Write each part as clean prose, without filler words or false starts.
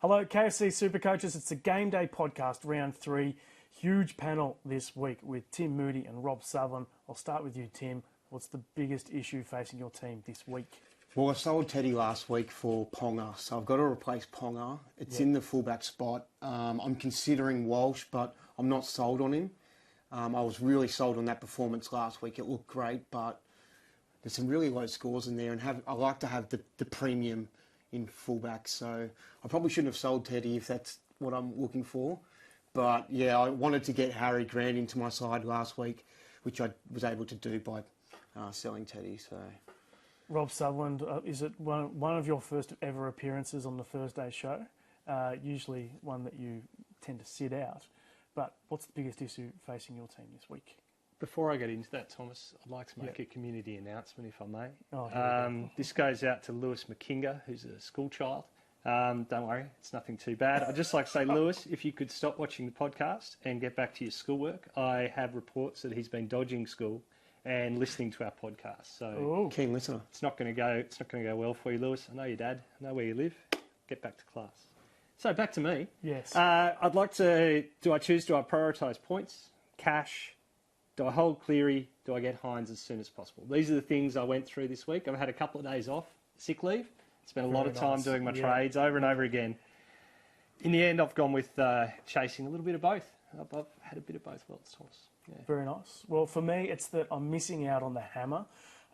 Hello, KFC SuperCoaches. It's a game day podcast, round 3. Huge panel this week with Tim Moody and Rob Sutherland. I'll start with you, Tim. What's the biggest issue facing your team this week? Well, I sold Teddy last week for Ponga, so I've got to replace Ponga. It's in the fullback spot. I'm considering Walsh, but I'm not sold on him. I was really sold on that performance last week. It looked great, but there's some really low scores in there, and I like to have the premium in fullback. So I probably shouldn't have sold Teddy if that's what I'm looking for. But yeah, I wanted to get Harry Grant into my side last week, which I was able to do by selling Teddy. So, Rob Sutherland, is it one of your first ever appearances on the Thursday show? Usually one that you tend to sit out. But what's the biggest issue facing your team this week? Before I get into that, Thomas, I'd like to make a community announcement, if I may. Oh, this goes out to Lewis McKinga, who's a school child. Don't worry, it's nothing too bad. I'd just like to say, Lewis, if you could stop watching the podcast and get back to your schoolwork. I have reports that he's been dodging school and listening to our podcast. So keen listener. It's not going to go well for you, Lewis. I know your dad. I know where you live. Get back to class. So back to me. Yes. I'd like to. Do I prioritise points, cash? Do I hold Cleary? Do I get Hines as soon as possible? These are the things I went through this week. I've had a couple of days off, sick leave. Spent a lot of time doing my trades over and over again. In the end, I've gone with chasing a little bit of both. I've had a bit of both worlds, Thomas. Yeah. Very nice. Well, for me, it's that I'm missing out on the hammer.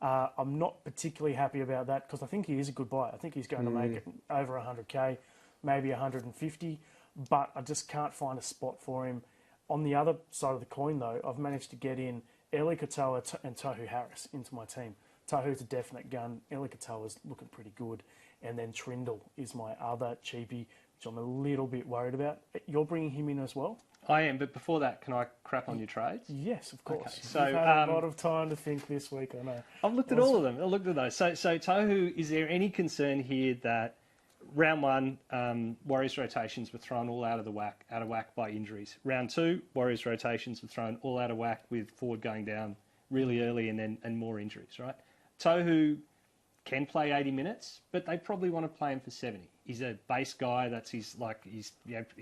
I'm not particularly happy about that because I think he is a good buy. I think he's going to make it over 100k, maybe 150, but I just can't find a spot for him. On the other side of the coin, though, I've managed to get in Eli Katoa and Tohu Harris into my team. Tohu's a definite gun. Eli Katoa's looking pretty good. And then Trindle is my other cheapie, which I'm a little bit worried about. You're bringing him in as well? I am, but before that, can I crap on your trades? Yes, of course. Okay, so you've had a lot of time to think this week, I know. I've looked at all of them. I've looked at those. So Tohu, is there any concern here that round 1, Warriors rotations were thrown all out of whack by injuries? Round 2, Warriors rotations were thrown all out of whack with Ford going down really early and more injuries, right? Tohu can play 80 minutes, but they probably want to play him for 70. He's a base guy. He's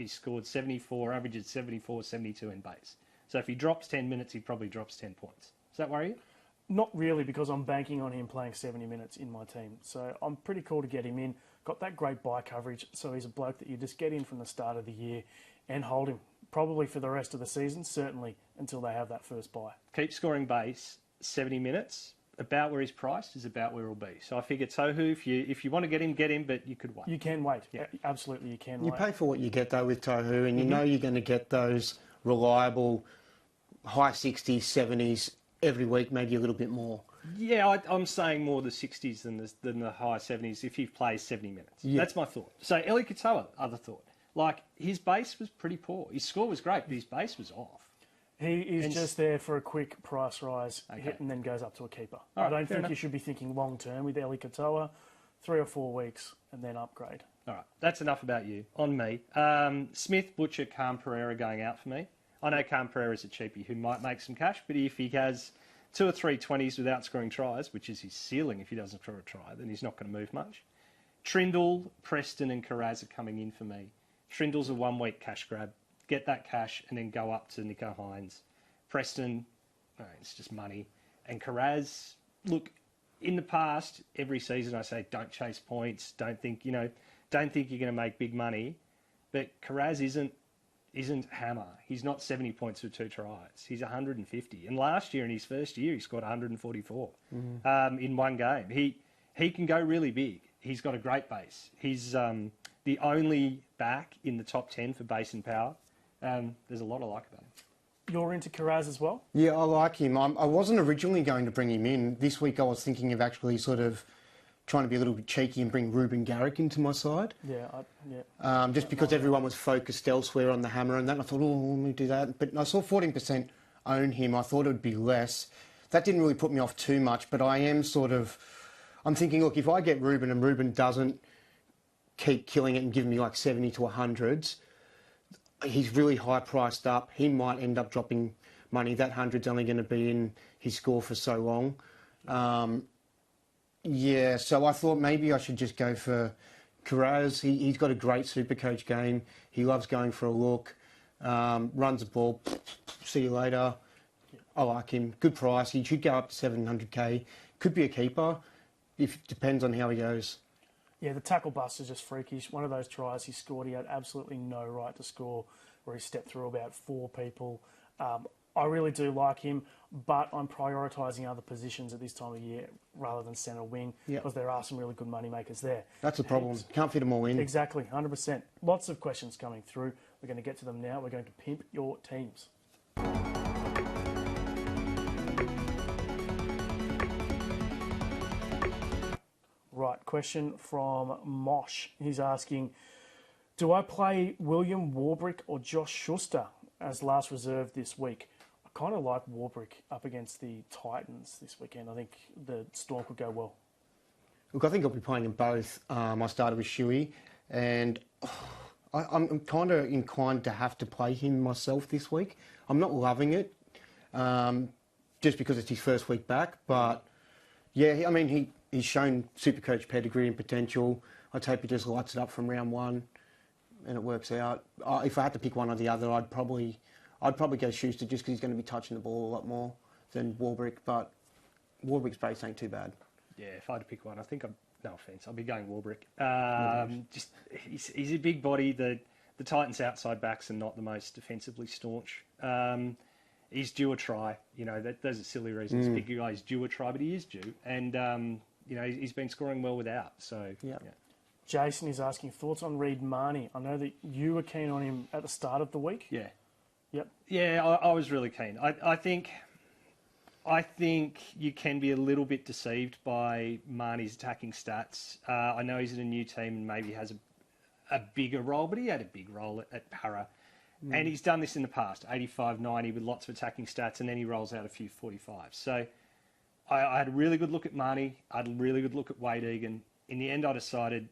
scored 74, averages 74, 72 in base. So if he drops 10 minutes, he probably drops 10 points. Does that worry you? Not really, because I'm banking on him playing 70 minutes in my team. So I'm pretty cool to get him in. Got that great buy coverage, so he's a bloke that you just get in from the start of the year and hold him, probably for the rest of the season, certainly until they have that first buy. Keep scoring base, 70 minutes. About where he's priced is about where he'll be. So I figure Tohu, if you want to get him, but you could wait. You can wait. Yeah. Absolutely, you can wait. You pay for what you get, though, with Tohu, and you know you're going to get those reliable high 60s, 70s every week, maybe a little bit more. Yeah, I'm saying more the 60s than the high 70s if he plays 70 minutes. Yeah. That's my thought. So Eli Katoa, other thought. Like, his base was pretty poor. His score was great, but his base was off. He is just there for a quick price rise, hit, and then goes up to a keeper. I don't think you should be thinking long-term with Eli Katoa, 3 or 4 weeks, and then upgrade. All right, that's enough about you. On me. Smith, Butcher, Calm Pereira going out for me. I know Calm Pereira is a cheapie who might make some cash, but if he has 2 or 3 20s without scoring tries, which is his ceiling if he doesn't score a try, then he's not going to move much. Trindle, Preston and Carraz are coming in for me. Trindle's a 1-week cash grab. Get that cash and then go up to Nico Hines. Preston, it's just money. And Carraz, look, in the past, every season I say don't chase points, don't think you're going to make big money. But Carraz isn't hammer. He's not 70 points with 2 tries. He's 150. And last year, in his first year, he scored 144 in one game. He can go really big. He's got a great base. He's the only back in the top 10 for base and power. There's a lot I like about him. You're into Carraz as well? Yeah, I like him. I wasn't originally going to bring him in. This week I was thinking of actually sort of trying to be a little bit cheeky and bring Ruben Garrick into my side. Just because everyone was focused elsewhere on the hammer and that. I thought, let me do that. But I saw 14% own him. I thought it would be less. That didn't really put me off too much, but I am I'm thinking, look, if I get Ruben and Ruben doesn't keep killing it and give me like 70 to 100s, he's really high priced up. He might end up dropping money. That 100's only going to be in his score for so long. So I thought maybe I should just go for Carriagn, he's got a great SuperCoach game. He loves going for a look, runs the ball, see you later. I like him. Good price. He should go up to 700k. Could be a keeper. If depends on how he goes. Yeah, the tackle bust is just freakish. One of those tries he scored, he had absolutely no right to score, where he stepped through about 4 people. I really do like him, but I'm prioritising other positions at this time of year rather than centre wing because there are some really good money makers there. That's the problem. Can't fit them all in. Exactly, 100%. Lots of questions coming through. We're going to get to them now. We're going to pimp your teams. Right, question from Mosh. He's asking, do I play William Warbrick or Josh Schuster as last reserve this week? I kind of like Warbrick up against the Titans this weekend. I think the Storm could go well. Look, I think I'll be playing them both. I started with Shuey, and I'm kind of inclined to have to play him myself this week. I'm not loving it, just because it's his first week back. But yeah, I mean, he's shown SuperCoach pedigree and potential. I'd hope he just lights it up from round 1, and it works out. If I had to pick one or the other, I'd probably go Schuster just because he's going to be touching the ball a lot more than Warbrick. But Warbrick's base ain't too bad. Yeah, if I had to pick one, I think no offence, I'll be going Warbrick. Just he's a big body. The Titans' outside backs are not the most defensively staunch. He's due a try. You know, those are silly reasons. Big guy is due a try, but he is due, and you know, he's been scoring well without. So yeah. Jason is asking thoughts on Reid Marnie. I know that you were keen on him at the start of the week. Yeah. Yep. Yeah, I was really keen. I think you can be a little bit deceived by Marnie's attacking stats. I know he's in a new team and maybe has a bigger role, but he had a big role at Para. And he's done this in the past, 85, 90 with lots of attacking stats, and then he rolls out a few 45s. So I had a really good look at Marnie. I had a really good look at Wade Egan. In the end, I decided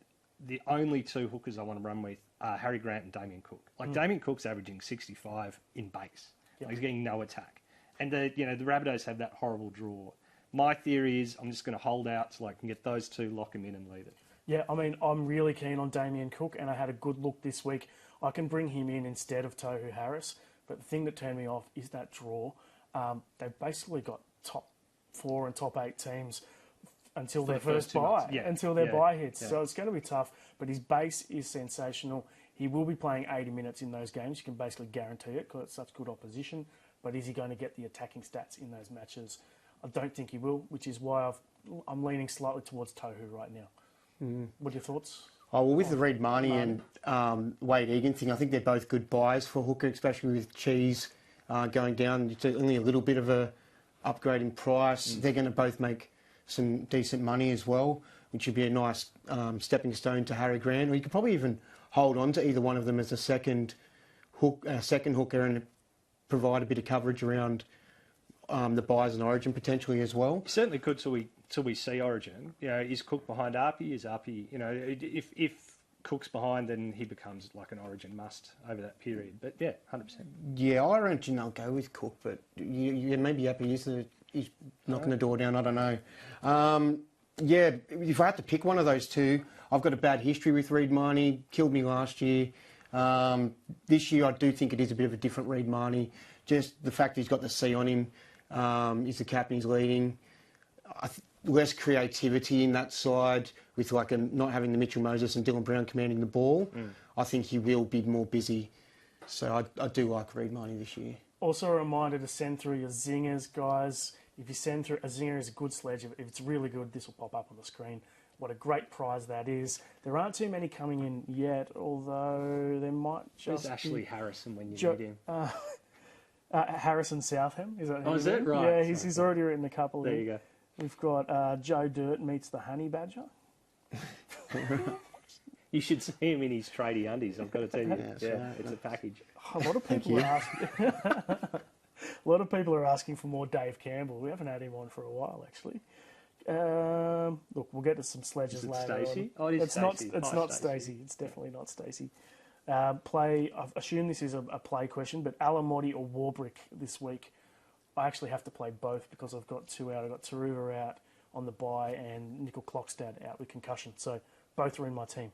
the only 2 hookers I want to run with are Harry Grant and Damien Cook. Like, Damien Cook's averaging 65 in base. Like, he's getting no attack. And the Rabbitohs have that horrible draw. My theory is I'm just going to hold out till I can get those 2, lock him in and leave it. Yeah, I mean, I'm really keen on Damien Cook, and I had a good look this week. I can bring him in instead of Tohu Harris, but the thing that turned me off is that draw. They've basically got top 4 and top 8 teams until their first bye, until their bye hits. So it's going to be tough, but his base is sensational. He will be playing 80 minutes in those games. You can basically guarantee it because it's such good opposition. But is he going to get the attacking stats in those matches? I don't think he will, which is why I'm leaning slightly towards Tohu right now. What are your thoughts? Oh, well, with the Reid Marnie and Wade Egan thing, I think they're both good buys for hooker, especially with Cheese going down. It's only a little bit of a upgrade in price. They're going to both make some decent money as well, which would be a nice stepping stone to Harry Grant. Or you could probably even hold on to either one of them as a second hooker and provide a bit of coverage around the buys and Origin potentially as well. You certainly could till we see Origin. You know, is Cook behind Arpey? Is Arpey, you know, if Cook's behind, then he becomes like an Origin must over that period. But yeah, 100%. Yeah, I reckon I'll go with Cook, but maybe Arpey he's knocking the door down. I don't know. Yeah, if I had to pick one of those 2, I've got a bad history with Reid Marnie. Killed me last year. This year, I do think it is a bit of a different Reid Marnie. Just the fact that he's got the C on him, he's the captain, he's leading. Less creativity in that side with not having the Mitchell Moses and Dylan Brown commanding the ball. I think he will be more busy. So I do like Reid Marnie this year. Also a reminder to send through your zingers, guys. If you send through a zinger is a good sledge. If it's really good, this will pop up on the screen. What a great prize that is. There aren't too many coming in yet, although there might just Where's Ashley Harrison when you need him? Harrison Southam. Is that is it? Right. Yeah, he's already written a couple. There you go. We've got Joe Dirt meets the Honey Badger. You should see him in his tradie undies, I've got to tell you. It's a package. A lot of people are asking. A lot of people are asking for more Dave Campbell. We haven't had him on for a while, actually. Look, we'll get to some sledges later. Stacey? Oh, it is Stacey. It's not Stacey. It's definitely not Stacey. I assume this is a play question, but Alamotti or Warbrick this week? I actually have to play both because I've got 2 out. I've got Taruva out on the bye and Nickel Clockstad out with concussion. So both are in my team.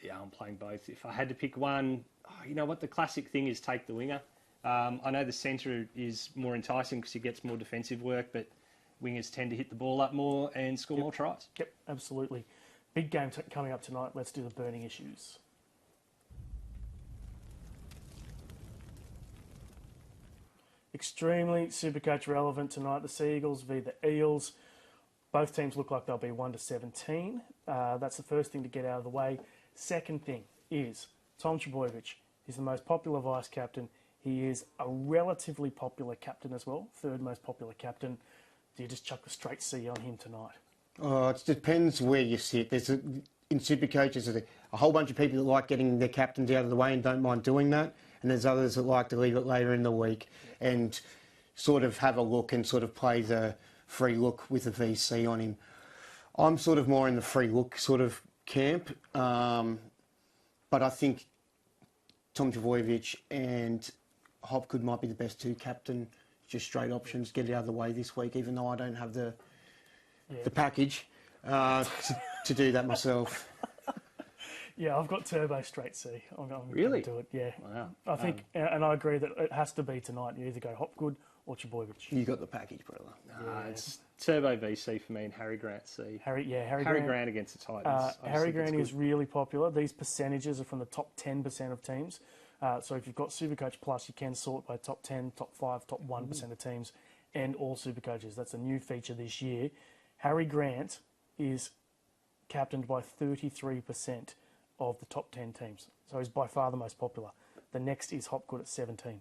Yeah, I'm playing both. If I had to pick one, you know what? The classic thing is take the winger. I know the centre is more enticing because he gets more defensive work, but wingers tend to hit the ball up more and score more tries. Yep, absolutely. Big game coming up tonight. Let's do the burning issues. Extremely Supercoach relevant tonight. The Seagulls v the Eels. Both teams look like they'll be 1-17. That's the first thing to get out of the way. Second thing is Tom Trbojevic. He's the most popular vice captain. He is a relatively popular captain as well. Third most popular captain. Do you just chuck the straight C on him tonight? Oh, it depends where you sit. In Supercoaches, there's a whole bunch of people that like getting their captains out of the way and don't mind doing that. And there's others that like to leave it later in the week and sort of have a look and sort of play the free look with a VC on him. I'm sort of more in the free look sort of camp. But I think Tom Trbojevic and Hopgood might be the best two captain, just straight options, get it out of the way this week, even though I don't have the package to do that myself. Yeah, I've got Turbo straight C. I'm really? going to do it, yeah. Wow. I think, and I agree that it has to be tonight. You either go Hopgood or Trbojevic. You got the package, brother. It's Turbo VC for me and Harry Grant C. Harry Grant against the Titans. Harry Grant is really popular. These percentages are from the top 10% of teams. So if you've got Supercoach Plus, you can sort by top 10, top 5, top 1% of teams and all Supercoaches. That's a new feature this year. Harry Grant is captained by 33% of the top 10 teams. So he's by far the most popular. The next is Hopgood at 17.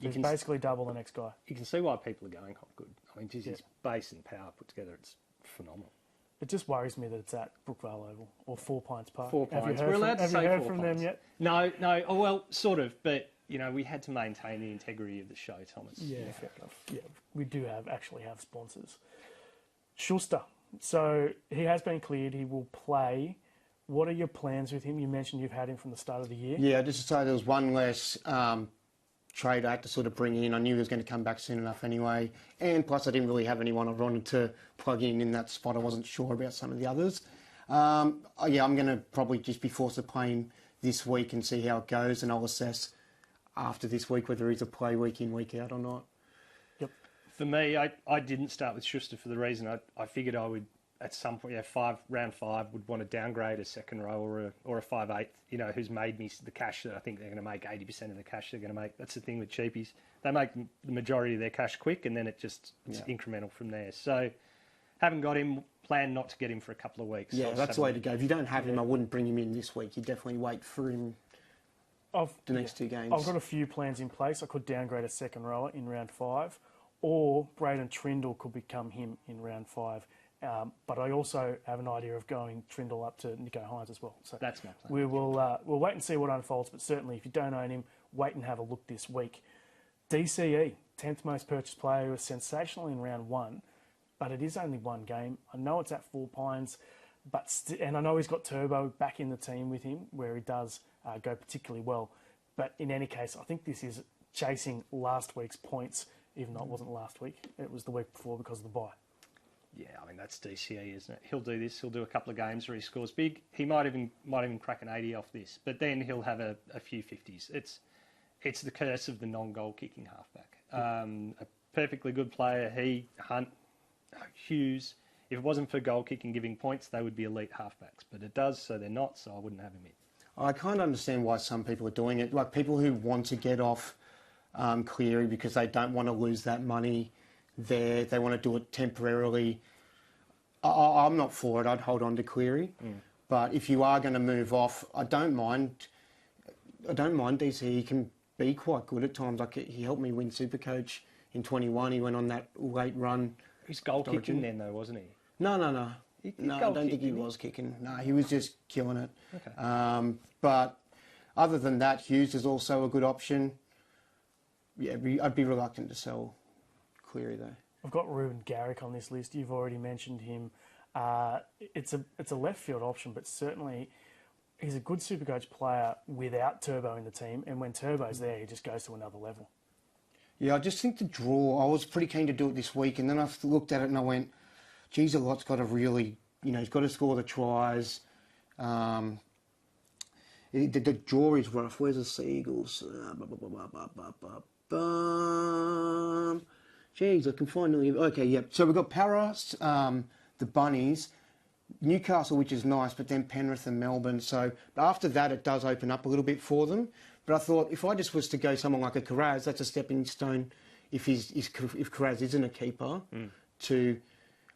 He's basically double the next guy. You can see why people are going Hopgood. I mean, just his base and power put together, it's phenomenal. It just worries me that it's at Brookvale Oval or 4 Pines Park. 4 Pines. We're allowed to say 4 Pines. Have you heard from them yet? No. Oh, well, sort of. But, you know, we had to maintain the integrity of the show, Thomas. Yeah, fair enough. Yeah, we do actually have sponsors. Schuster. So he has been cleared. He will play. What are your plans with him? You mentioned you've had him from the start of the year. Yeah, just to say there was one less trade I had to sort of bring in. I knew he was going to come back soon enough anyway. And plus I didn't really have anyone I wanted to plug in that spot. I wasn't sure about some of the others. I'm going to probably just be forced to play him this week and see how it goes. And I'll assess after this week whether he's a play week in, week out or not. Yep. For me, I didn't start with Schuster for the reason I figured I would, at some point, round 5, would want to downgrade a second row or a 5/8, who's made me the cash that I think they're going to make, 80% of the cash they're going to make. That's the thing with cheapies. They make the majority of their cash quick and then it's incremental from there. So, haven't got him, plan not to get him for a couple of weeks. Yeah, that's the way to go. If you don't have him, I wouldn't bring him in this week. You definitely wait for him the next 2 games. I've got a few plans in place. I could downgrade a second rower in round 5 or Braden Trindle could become him in round 5. But I also have an idea of going Trindle up to Nico Hines as well. So that's my plan. We'll wait and see what unfolds. But certainly, if you don't own him, wait and have a look this week. DCE, 10th most purchased player, was sensational in round 1, but it is only 1 game. I know it's at 4 Pines, and I know he's got Turbo back in the team with him, where he does go particularly well. But in any case, I think this is chasing last week's points, even though it wasn't last week. It was the week before because of the bye. Yeah, I mean, that's DCE, isn't it? He'll do this. He'll do a couple of games where he scores big. He might even crack an 80 off this, but then he'll have a few 50s. It's the curse of the non-goal kicking halfback. A perfectly good player. He, Hunt, Hughes. If it wasn't for goal kicking giving points, they would be elite halfbacks. But it does, so they're not, so I wouldn't have him in. I can't understand why some people are doing it. Like people who want to get off Cleary because they don't want to lose that money there. They want to do it temporarily. I'm not for it. I'd hold on to Cleary. But if you are going to move off, I don't mind DC. He can be quite good at times. Like he helped me win Supercoach in 21. He went on that late run. He's goal kicking then though, wasn't he? No. No, I don't think he was kicking. No, he was just killing it. Okay. But other than that, Hughes is also a good option. Yeah, I'd be reluctant to sell Cleary though. I've got Ruben Garrick on this list. You've already mentioned him. It's a left field option, but certainly he's a good Supercoach player without Turbo in the team. And when Turbo's there, he just goes to another level. Yeah, I just think the draw, I was pretty keen to do it this week. And then I looked at it and I went, geez, a lot's got to really, he's got to score the tries. The draw is rough. Where's the Seagulls? Jeez, I can finally... Okay, yep. So we've got Paras, the Bunnies, Newcastle, which is nice, but then Penrith and Melbourne. So after that, it does open up a little bit for them. But I thought if I just was to go someone like a Carraz, that's a stepping stone if Carraz isn't a keeper to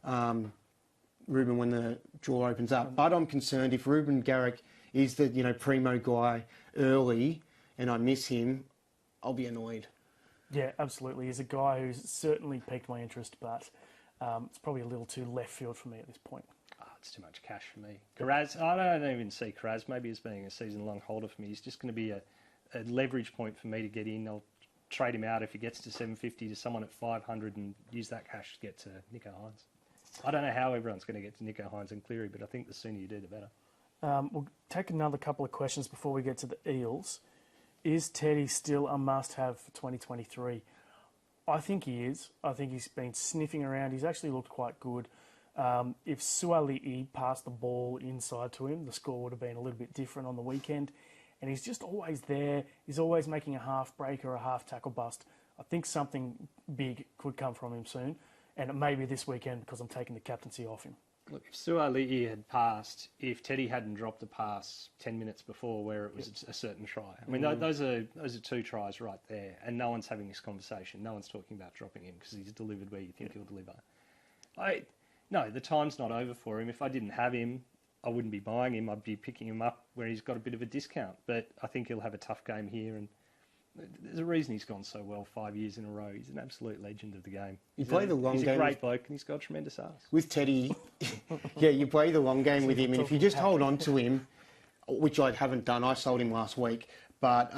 Ruben when the draw opens up. But I'm concerned if Ruben Garrick is the primo guy early and I miss him, I'll be annoyed. Yeah, absolutely. He's a guy who's certainly piqued my interest, but it's probably a little too left field for me at this point. It's too much cash for me. Carraz, I don't even see Carraz maybe as being a season-long holder for me. He's just going to be a leverage point for me to get in. I'll trade him out if he gets to 750 to someone at 500 and use that cash to get to Nico Hines. I don't know how everyone's going to get to Nico Hines and Cleary, but I think the sooner you do, the better. We'll take another couple of questions before we get to the Eels. Is Teddy still a must-have for 2023? I think he is. I think he's been sniffing around. He's actually looked quite good. If Suali'i passed the ball inside to him, the score would have been a little bit different on the weekend. And he's just always there. He's always making a half break or a half tackle bust. I think something big could come from him soon. And it may be this weekend because I'm taking the captaincy off him. Look, if Suali'i had passed, if Teddy hadn't dropped a pass 10 minutes before where it was a certain try. I mean, those are two tries right there. And no one's having this conversation. No one's talking about dropping him because he's delivered where you think he'll deliver. No, the time's not over for him. If I didn't have him, I wouldn't be buying him. I'd be picking him up where he's got a bit of a discount. But I think he'll have a tough game here. And there's a reason he's gone so well 5 years in a row. He's an absolute legend of the game. You play the long game. He's a great bloke and he's got a tremendous ass. With Teddy, yeah, you play the long game with him. And if you just hold on to him, which I haven't done, I sold him last week. But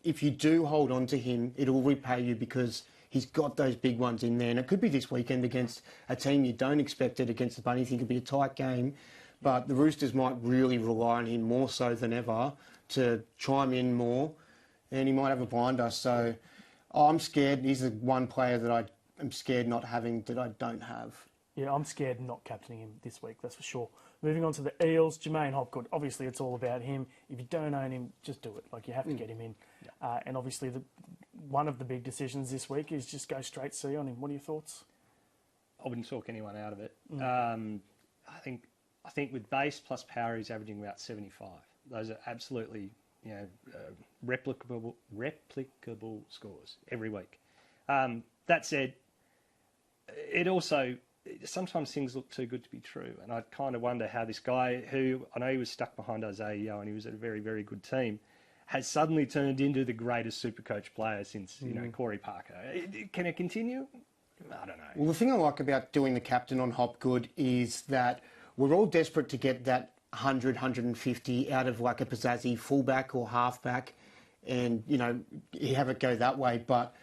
if you do hold on to him, it'll repay you because he's got those big ones in there. And it could be this weekend against a team you don't expect it against the Bunnies. It could be a tight game. But the Roosters might really rely on him more so than ever to chime in more. And he might have a blinder. So I'm scared. He's the one player that I am scared not having that I don't have. Yeah, I'm scared not captaining him this week, that's for sure. Moving on to the Eels, Jermaine Hopgood. Obviously, it's all about him. If you don't own him, just do it. Like, you have to get him in. Yeah. And obviously, one of the big decisions this week is just go straight C on him. What are your thoughts? I wouldn't talk anyone out of it. I think with base plus power, he's averaging about 75. Those are absolutely replicable scores every week. That said, it also sometimes things look too good to be true, and I kind of wonder how this guy, who I know he was stuck behind Isaiah Yeo and he was at a very, very good team, has suddenly turned into the greatest SuperCoach player since Corey Parker. Can it continue? I don't know. Well, the thing I like about doing the captain on Hopgood is that we're all desperate to get that 100, 150 out of like a Pizzazzi fullback or halfback and, you have it go that way. But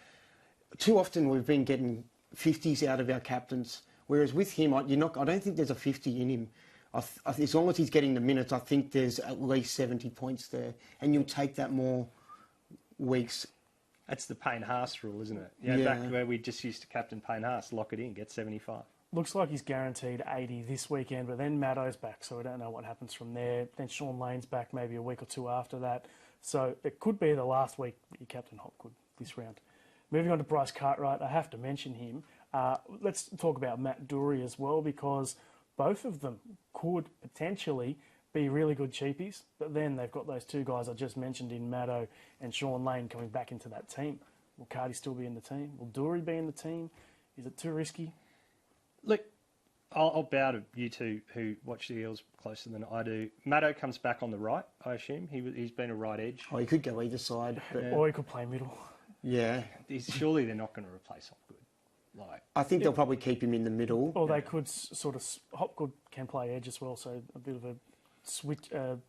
too often we've been getting 50s out of our captains, whereas with him, I don't think there's a 50 in him. As long as he's getting the minutes, I think there's at least 70 points there. And you'll take that more weeks. That's the Payne Haas rule, isn't it? Yeah, back where we just used to captain Payne Haas, lock it in, get 75. Looks like he's guaranteed 80 this weekend, but then Maddo's back, so we don't know what happens from there. Then Sean Lane's back maybe a week or two after that. So it could be the last week that you captain Hopgood this round. Moving on to Bryce Cartwright, I have to mention him. Let's talk about Matt Doueihi as well, because both of them could potentially be really good cheapies, but then they've got those two guys I just mentioned in Maddo and Sean Lane coming back into that team. Will Cardi still be in the team? Will Doueihi be in the team? Is it too risky? Look, I'll bow to you two who watch the Eels closer than I do. Maddo comes back on the right, I assume. He's been a right edge. Oh, he could go either side. But... Or he could play middle. Yeah. Surely they're not going to replace Hopgood. I think they'll probably keep him in the middle. Or they could sort of... Hopgood can play edge as well, so a bit of a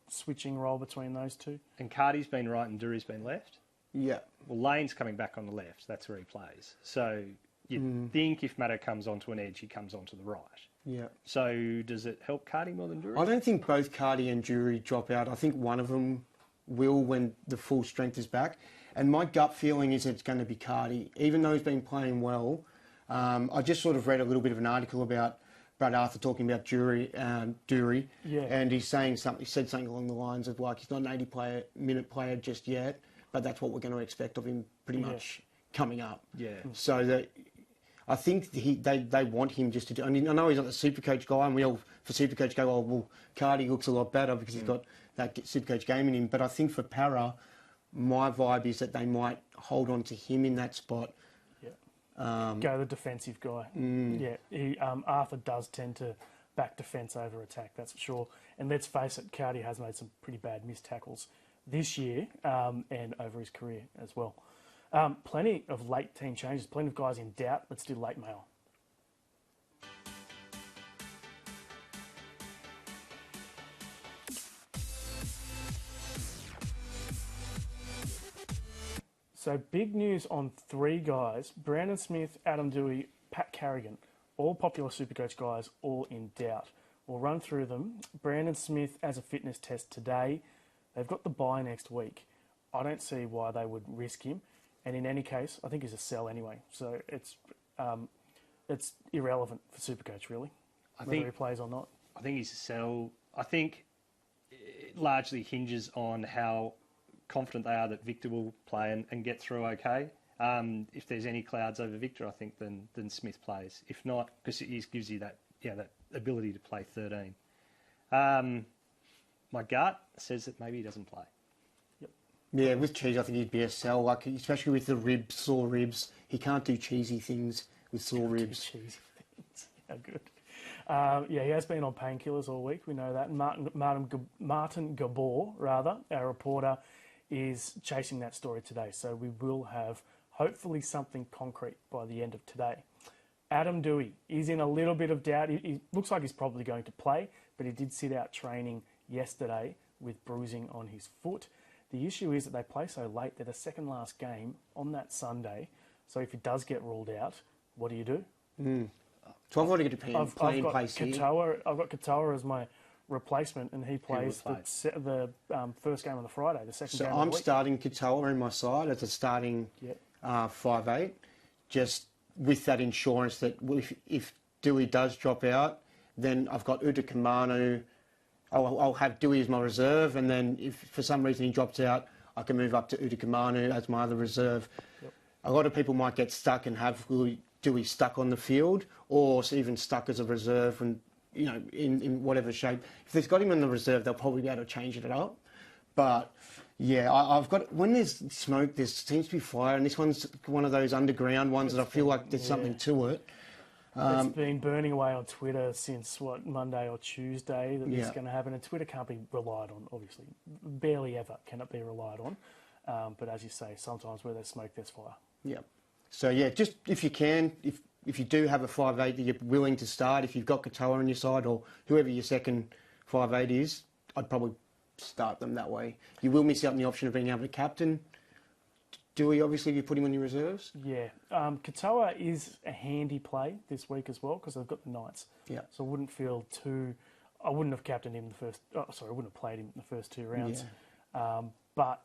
switching role between those two. And Cardi's been right and Doueihi's been left? Yeah. Well, Lane's coming back on the left. That's where he plays. So... You'd think if Maddo comes onto an edge, he comes onto the right. Yeah. So does it help Cardi more than Doueihi? I don't think both Cardi and Doueihi drop out. I think one of them will when the full strength is back. And my gut feeling is it's going to be Cardi, even though he's been playing well. I just sort of read a little bit of an article about Brad Arthur talking about Doueihi, Yeah. and he said something along the lines of like he's not an 80-minute player just yet, but that's what we're going to expect of him pretty much coming up. Yeah. So that I think they want him just to do. I mean, I know he's not the SuperCoach guy, and we all for SuperCoach go, oh well, Cardi looks a lot better because he's got that SuperCoach game in him. But I think for Para, my vibe is that they might hold on to him in that spot. Go the defensive guy. Yeah, Arthur does tend to back defence over attack, that's for sure. And let's face it, Cardi has made some pretty bad missed tackles this year and over his career as well. Plenty of late team changes, plenty of guys in doubt. Let's do late mail. So big news on 3 guys: Brandon Smith, Adam Doueihi, Pat Carriagn, all popular SuperCoach guys, all in doubt. We'll run through them. Brandon Smith as a fitness test today. They've got the bye next week. I don't see why they would risk him. And in any case, I think he's a sell anyway. So it's irrelevant for SuperCoach, really, whether he plays or not. I think he's a sell. I think it largely hinges on how confident they are that Victor will play and get through okay. If there's any clouds over Victor, I think then Smith plays. If not, because it gives you that ability to play 13. My gut says that maybe he doesn't play. Yep. Yeah, with Cheese, I think he'd be a sell. Like especially with the sore ribs, he can't do cheesy things with sore ribs. Cheesy things. How good. He has been on painkillers all week. We know that. Martin Gabor, our reporter, is chasing that story today. So we will have hopefully something concrete by the end of today. Adam Doueihi is in a little bit of doubt. He looks like he's probably going to play, but he did sit out training yesterday with bruising on his foot. The issue is that they play so late. They're the second last game on that Sunday. So if he does get ruled out, what do you do? So I've got to get a play in place here. I've got Katoa as my replacement, and he plays the first game on the Friday, the second game of the week. So I'm starting Katoa in my side as a starting 5'8", just with that insurance that if Doueihi does drop out, then I've got Udakamanu. I'll have Doueihi as my reserve, and then if for some reason he drops out, I can move up to Udakamanu as my other reserve. Yep. A lot of people might get stuck and have Doueihi stuck on the field, or even stuck as a reserve, and in whatever shape. If they've got him in the reserve, they'll probably be able to change it up. But yeah, I've got, when there's smoke, there seems to be fire, and this one's one of those underground ones that I feel like there's something to it. It's been burning away on Twitter since, Monday or Tuesday that this is going to happen. And Twitter can't be relied on, obviously. Barely ever can it be relied on. But as you say, sometimes where there's smoke, there's fire. Yeah. So, yeah, just if you can, if you do have a 5'8" that you're willing to start, if you've got Katoa on your side or whoever your second 5'8" is, I'd probably start them that way. You will miss out on the option of being able to captain Doueihi, obviously, if you put him on your reserves. Yeah. Katoa is a handy play this week as well because they've got the Knights. Yeah. So I wouldn't feel I wouldn't have captained him I wouldn't have played him in the first 2 rounds. Yeah. But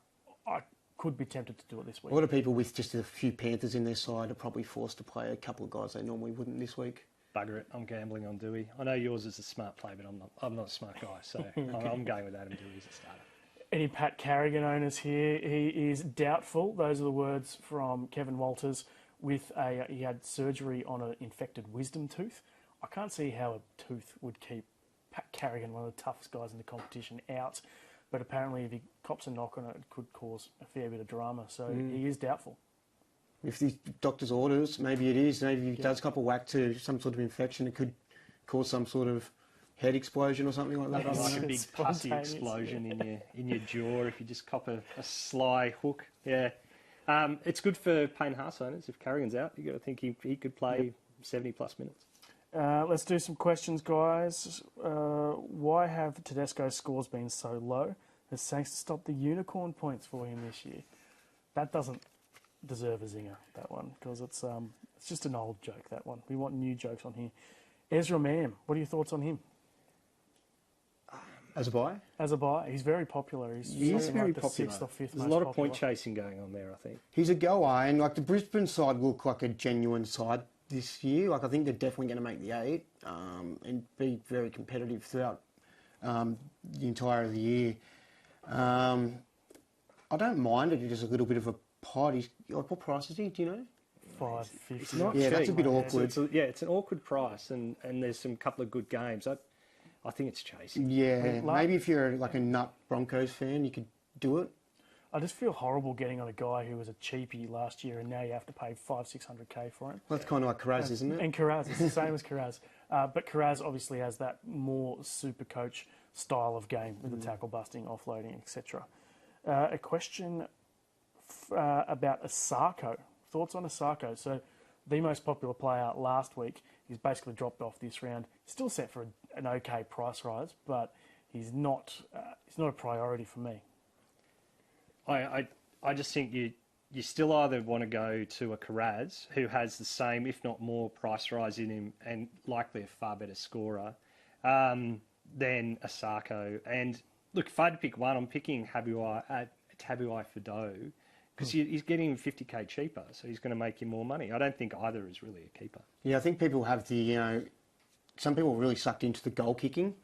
I could be tempted to do it this week. A lot of people with just a few Panthers in their side are probably forced to play a couple of guys they normally wouldn't this week. Bugger it, I'm gambling on Doueihi. I know yours is a smart play, but I'm not a smart guy, so okay. I'm going with Adam Doueihi as a starter. Any Pat Carriagn owners here? He is doubtful. Those are the words from Kevin Walters. He had surgery on an infected wisdom tooth. I can't see how a tooth would keep Pat Carriagn, one of the toughest guys in the competition, out. But apparently, if he cops a knock on it, it could cause a fair bit of drama. So he is doubtful. If the doctor's orders, maybe it is. Maybe if he does cop a whack to some sort of infection, it could cause some sort of head explosion or something like that. Like a big pussy explosion in your jaw if you just cop a sly hook. Yeah. It's good for Payne Haas owners. If Carrigan's out, you got to think he could play 70-plus minutes. Let's do some questions, guys. Why have Tedesco's scores been so low? Has Saints to stop the unicorn points for him this year? That doesn't deserve a zinger, that one, because it's just an old joke, that one. We want new jokes on here. Ezra Mam, what are your thoughts on him? As a buy? As a buy. He's very popular. He's very the popular. 6th or 5th There's a lot of point chasing going on there, I think. He's a goer, and like the Brisbane side look like a genuine side this year. Like, I think they're definitely going to make the 8 and be very competitive throughout the entire of the year. I don't mind it. It's just a little bit of a party. Like, what price is he? Do you know? $5.50. It's not Yeah, cheap. that's a bit awkward. It's an awkward price, and there's some couple of good games. I think it's chasing. Yeah, maybe if you're like a nut Broncos fan, you could do it. I just feel horrible getting on a guy who was a cheapie last year, and now you have to pay $500-600K for him. Well, that's kind of like Carriagn, isn't it? And Carriagn, it's the same as Carriagn. But Carriagn obviously has that more SuperCoach style of game with the tackle busting, offloading, etc. A question about Asako. Thoughts on Asako? So, the most popular player last week, he's basically dropped off this round. Still set for an okay price rise, but he's not a priority for me. I just think you still either want to go to a Carriagn who has the same, if not more, price rise in him and likely a far better scorer than Asako. And look, if I had to pick one, I'm picking Tabuai Fidow because he's getting 50K cheaper, so he's going to make you more money. I don't think either is really a keeper. Yeah, I think people have some people are really sucked into the goal kicking,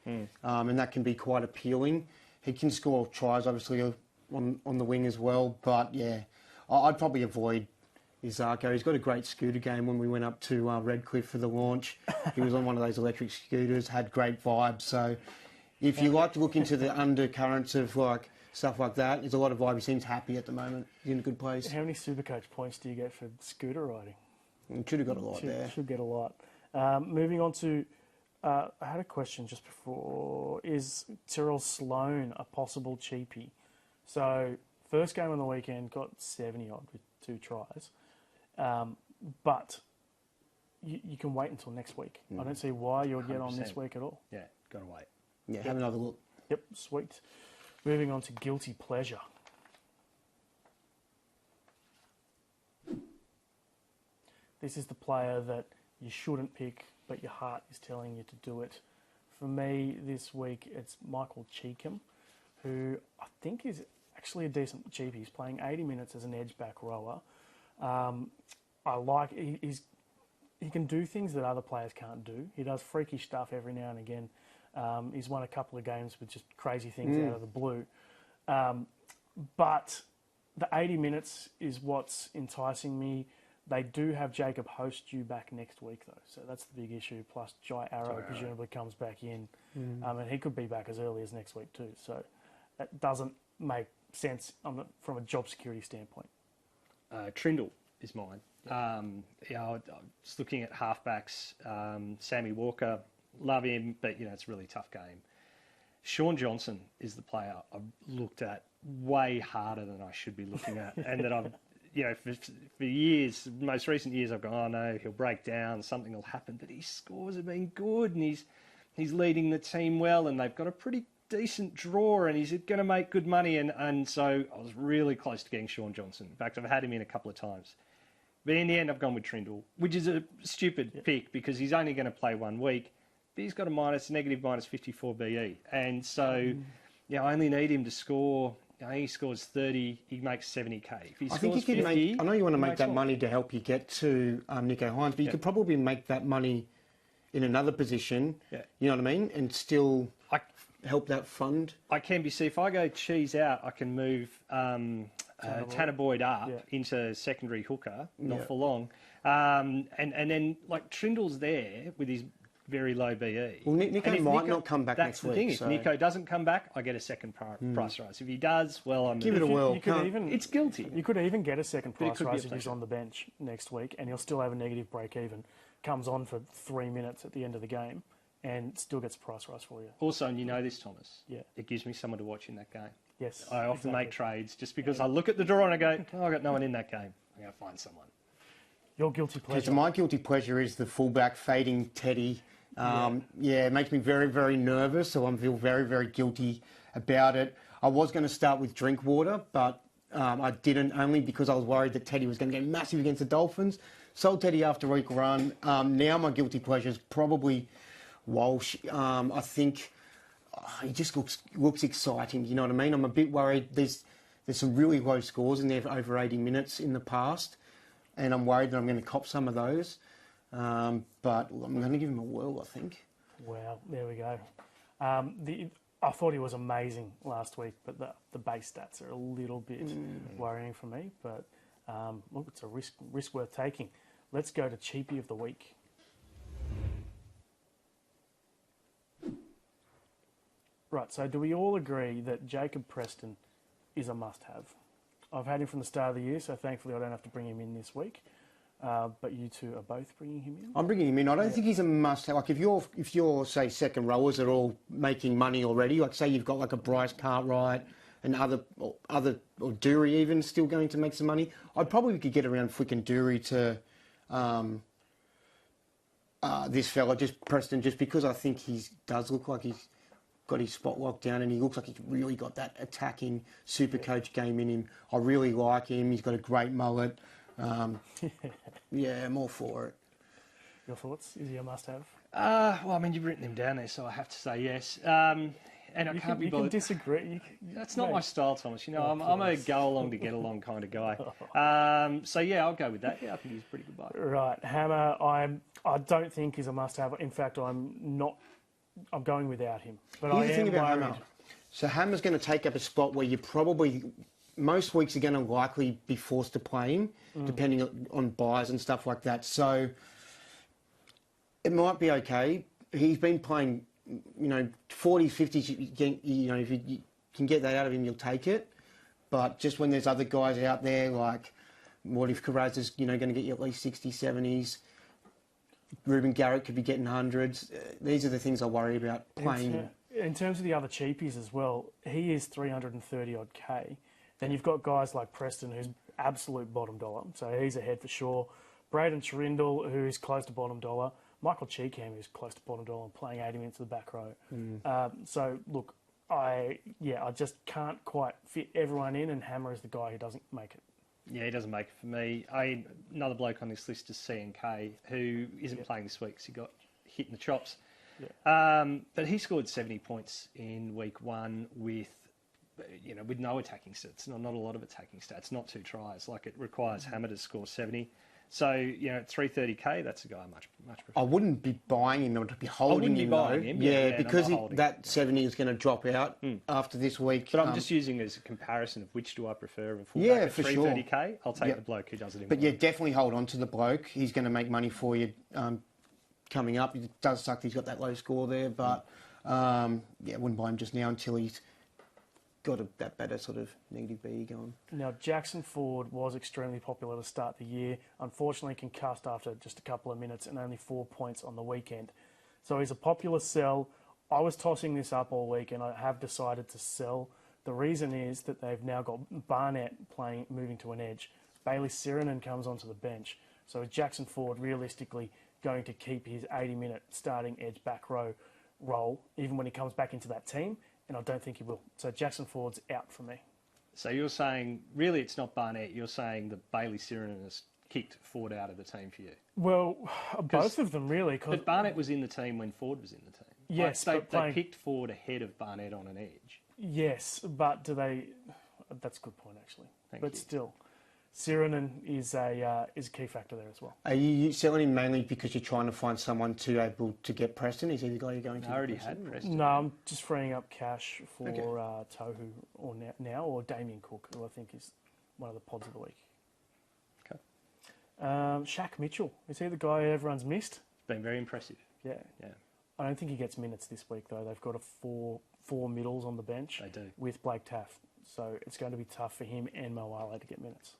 and that can be quite appealing. He can score tries, obviously, on the wing as well, but yeah, I'd probably avoid Isako. He's got a great scooter game. When we went up to Redcliffe for the launch, he was on one of those electric scooters, had great vibes. So if you like to look into the undercurrents of like stuff like that, there's a lot of vibe. He seems happy at the moment. He's in a good place. How many SuperCoach points do you get for scooter riding? Should have got a lot there. Should get a lot. Moving on to, I had a question just before. Is Tyrrell Sloan a possible cheapie? So, first game on the weekend, got 70-odd with 2 tries. But you can wait until next week. I don't see why you would get on this week at all. Yeah, got to wait. Yeah, have another look. Yep, sweet. Moving on to guilty pleasure. This is the player that you shouldn't pick, but your heart is telling you to do it. For me, this week, it's Michael Cheekham, who I think is actually a decent cheapie. He's playing 80 minutes as an edge-back rower. I like he can do things that other players can't do. He does freaky stuff every now and again. He's won a couple of games with just crazy things out of the blue. But the 80 minutes is what's enticing me. They do have Jacob Host due back next week, though, so that's the big issue. Plus, Jai Arrow presumably comes back in, and he could be back as early as next week too. So that doesn't make sense from a job security standpoint. Trindle is mine. I was looking at halfbacks. Sammy Walker, love him, but it's a really tough game. Sean Johnson is the player I've looked at way harder than I should be looking at, and that I've, for years, most recent years, I've gone, oh no, he'll break down, something will happen, but his scores have been good, and he's leading the team well, and they've got a pretty decent draw, and he's going to make good money, and so I was really close to getting Sean Johnson. In fact, I've had him in a couple of times. But in the end, I've gone with Trindle, which is a stupid pick because he's only going to play 1 week. But he's got a negative minus 54 BE. And so, I only need him to score. He scores 30, he makes 70K. If he scores 50, I know you want to make that money to help you get to Nico Hines, but you could probably make that money in another position, you know what I mean, and still help that fund. I can be, see, if I go cheese out, I can move Tanner Boyd up into secondary hooker, not for long. And then, like, Trindle's there with his very low BE. Well, Nico might not come back next week. That's the thing. If Nico doesn't come back, I get a second price rise. If he does, well, I'm... Give it a whirl. It's guilty. You could even get a second price rise if he's on the bench next week, and he'll still have a negative break-even. Comes on for 3 minutes at the end of the game, and still gets a price rise for you. Also, and you know this, Thomas, yeah, it gives me someone to watch in that game. Yes. I often make trades just because I look at the draw and I go, oh, I've got no one in that game. I'm going to find someone. Your guilty pleasure. So my guilty pleasure is the fullback fading Teddy. It makes me very, very nervous, so I feel very, very guilty about it. I was going to start with Drinkwater, but I didn't, only because I was worried that Teddy was going to get massive against the Dolphins. Sold Teddy after week run. Now my guilty pleasure is probably Walsh. I think he just looks exciting, you know what I mean? I'm a bit worried. There's some really low scores in there for over 80 minutes in the past, and I'm worried that I'm going to cop some of those. But I'm going to give him a whirl, I think. Wow, there we go. I thought he was amazing last week, but the base stats are a little bit worrying for me. But look, it's a risk worth taking. Let's go to Cheapie of the week. Right, so do we all agree that Jacob Preston is a must-have? I've had him from the start of the year, so thankfully I don't have to bring him in this week. But you two are both bringing him in? I'm bringing him in. I don't think he's a must-have. Like, if you're say, second rowers are all making money already, like, say you've got, like, a Bryce Cartwright and other or Doueihi even still going to make some money, I probably could get around freaking Doueihi to this fella, just Preston, just because I think he does look like he's got his spot locked down and he looks like he's really got that attacking SuperCoach game in him. I really like him. He's got a great mullet. Yeah, I'm all for it. Your thoughts? Is he a must-have? Well, I mean, you've written them down there, so I have to say yes. And I can't be bothered. You can disagree. That's not my style, Thomas. You know, I'm a go-along to get along kind of guy. So, yeah, I'll go with that. Yeah, I think he's a pretty good buy. Right. Hammer, I don't think he's a must-have. In fact, I'm going without him. But Here's the thing about Hammer. So Hammer's going to take up a spot where you probably... Most weeks are going to likely be forced to play him, depending on buys and stuff like that. So it might be okay. He's been playing, 40s, 50s. If you can get that out of him, you'll take it. But just when there's other guys out there, like, what if Carraz is, going to get you at least 60s, 70s? Ruben Garrett could be getting hundreds. These are the things I worry about playing. In terms of the other cheapies as well, he is 330 odd K. Then you've got guys like Preston, who's absolute bottom dollar, so he's ahead for sure. Braden Trindle, who's close to bottom dollar. Michael Cheekham, who's close to bottom dollar and playing 80 minutes of the back row. So, look, I just can't quite fit everyone in, and Hammer is the guy who doesn't make it. Yeah, he doesn't make it for me. Another bloke on this list is CNK, who isn't playing this week because he got hit in the chops. Yeah. But he scored 70 points in week one with no attacking stats, not a lot of attacking stats, not 2 tries. Like, it requires Hammer to score 70. So, at 330k, that's a guy I much prefer. I wouldn't be buying him. I would be holding him, though. Yeah, because that 70 is going to drop out after this week. But I'm just using it as a comparison of which do I prefer. A fullback at 330k, sure. I'll take the bloke who does it in But definitely hold on to the bloke. He's going to make money for you coming up. It does suck that he's got that low score there, but I wouldn't buy him just now until he's got that better sort of negative B going. Now, Jackson Ford was extremely popular to start the year. Unfortunately, concussed after just a couple of minutes and only 4 points on the weekend. So he's a popular sell. I was tossing this up all week and I have decided to sell. The reason is that they've now got Barnett moving to an edge. Bailey Sirenen comes onto the bench. So is Jackson Ford realistically going to keep his 80-minute starting edge back row role even when he comes back into that team? And I don't think he will. So Jackson Ford's out for me. So you're saying, really, it's not Barnett. You're saying that Bailey Sirenen has kicked Ford out of the team for you? Well, both of them, really. But Barnett was in the team when Ford was in the team. Yes, like, they picked Ford ahead of Barnett on an edge. Yes, but do they... That's a good point, actually. Thank you. Still, Sirenen is a key factor there as well. Are you selling him mainly because you're trying to find someone to able to get Preston? Is he the guy you're going to? I already had Preston. No, I'm just freeing up cash for Tohu or Damien Cook, who I think is one of the pods of the week. Okay. Shaq Mitchell, is he the guy everyone's missed? Been very impressive. Yeah. I don't think he gets minutes this week though. They've got four middles on the bench. They do with Blake Taft, so it's going to be tough for him and Moale to get minutes.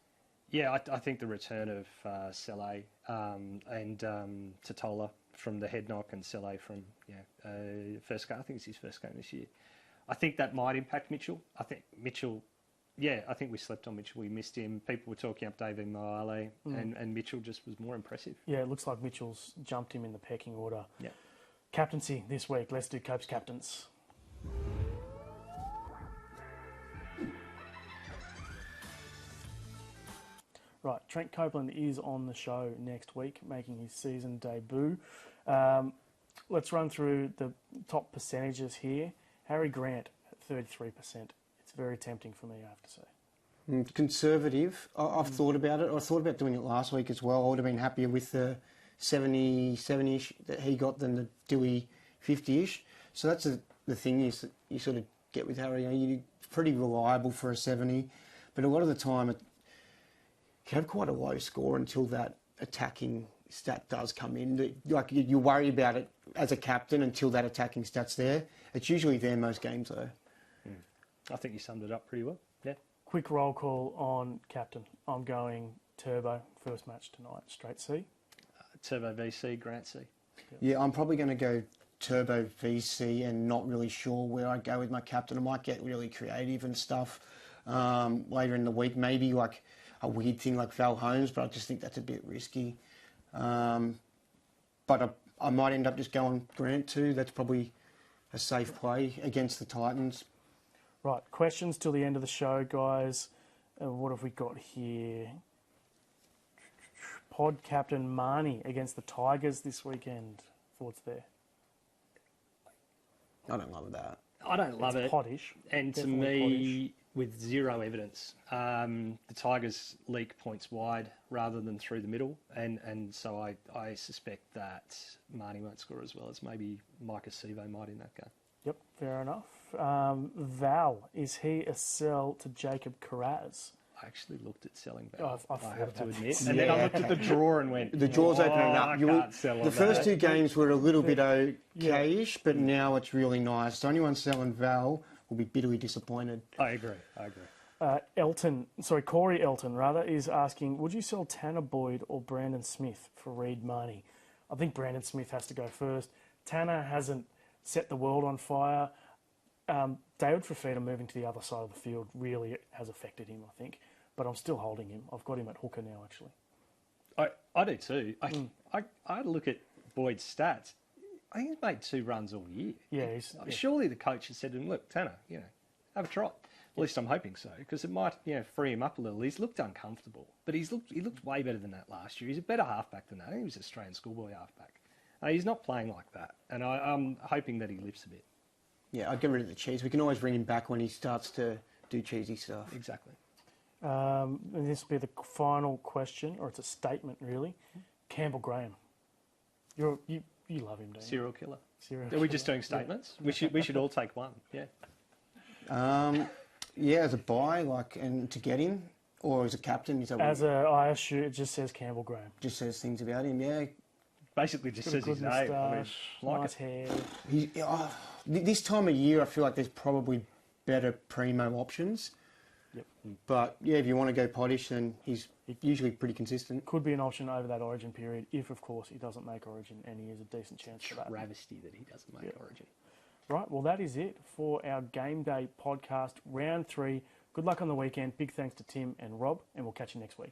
Yeah, I think the return of Saleh and Totola from the head knock and Saleh from first game. I think it's his first game this year. I think that might impact Mitchell. I think we slept on Mitchell. We missed him. People were talking up David Moale, and Mitchell just was more impressive. Yeah, it looks like Mitchell's jumped him in the pecking order. Yeah. Captaincy this week. Let's do Cope's captains. Right, Trent Copeland is on the show next week, making his season debut. Let's run through the top percentages here. Harry Grant at 33%. It's very tempting for me, I have to say. Conservative. I've thought about it. I thought about doing it last week as well. I would have been happier with the 70-ish that he got than the Doueihi 50-ish. So that's the thing you sort of get with Harry. You're pretty reliable for a 70, but a lot of the time it can have quite a low score until that attacking stat does come in. Like you worry about it as a captain until that attacking stat's there. It's usually there most games though. I think you summed it up pretty well. Yeah. Quick roll call on captain. I'm going Turbo, first match tonight, straight C. Turbo VC, Grant C. Yeah, I'm probably going to go Turbo VC and not really sure where I go with my captain. I might get really creative and stuff later in the week. Maybe like a weird thing like Val Holmes, but I just think that's a bit risky. But I might end up just going Grant too. That's probably a safe play against the Titans. Right, questions till the end of the show, guys. What have we got here? Pod captain Marnie against the Tigers this weekend. Thoughts there? I don't love that. I don't love it. Poddish. And to me, with zero evidence, the Tigers leak points wide rather than through the middle. And so I suspect that Marnie won't score as well as maybe Micah Sevo might in that game. Yep, fair enough. Val, is he a sell to Jacob Carraz? I actually looked at selling Val, I have to admit. Yeah, And then I looked at the draw and went... The draw's opening up. I can't sell on the first that. two games were a little bit okay-ish, but now it's really nice. So anyone selling Val will be bitterly disappointed. I agree. Corey Elton, is asking, would you sell Tanner Boyd or Brandon Smith for Reed Marnie? I think Brandon Smith has to go first. Tanner hasn't set the world on fire. David Fafita moving to the other side of the field really has affected him, I think. But I'm still holding him. I've got him at hooker now, actually. I do too. I look at Boyd's stats. I think he's made 2 runs all year. Yeah, Surely the coach has said to him, look, Tanner, have a trot. At least I'm hoping so, because it might, free him up a little. He's looked uncomfortable, but he looked way better than that last year. He's a better halfback than that. I think he was an Australian schoolboy halfback. He's not playing like that, and I'm hoping that he lifts a bit. Yeah, I'd get rid of the cheese. We can always bring him back when he starts to do cheesy stuff. Exactly. And this will be the final question, or it's a statement, really. Campbell Graham. You love him, don't you? Serial killer. Serial Are we just doing statements? Yeah. We should all take one. Yeah. Yeah, as a buy, and to get him, or as a captain, is that I assume it just says Campbell Graham. just says things about him. Yeah, Basically, just says his name. Nice hair. This time of year, I feel like there's probably better primo options. Yep. But yeah, if you want to go Poddish, then he's usually pretty consistent. Could be an option over that Origin period, if of course he doesn't make Origin, and he has a decent chance for that. Travesty that he doesn't make Origin. Right, well that is it for our Game Day podcast, round 3. Good luck on the weekend. Big thanks to Tim and Rob, and we'll catch you next week.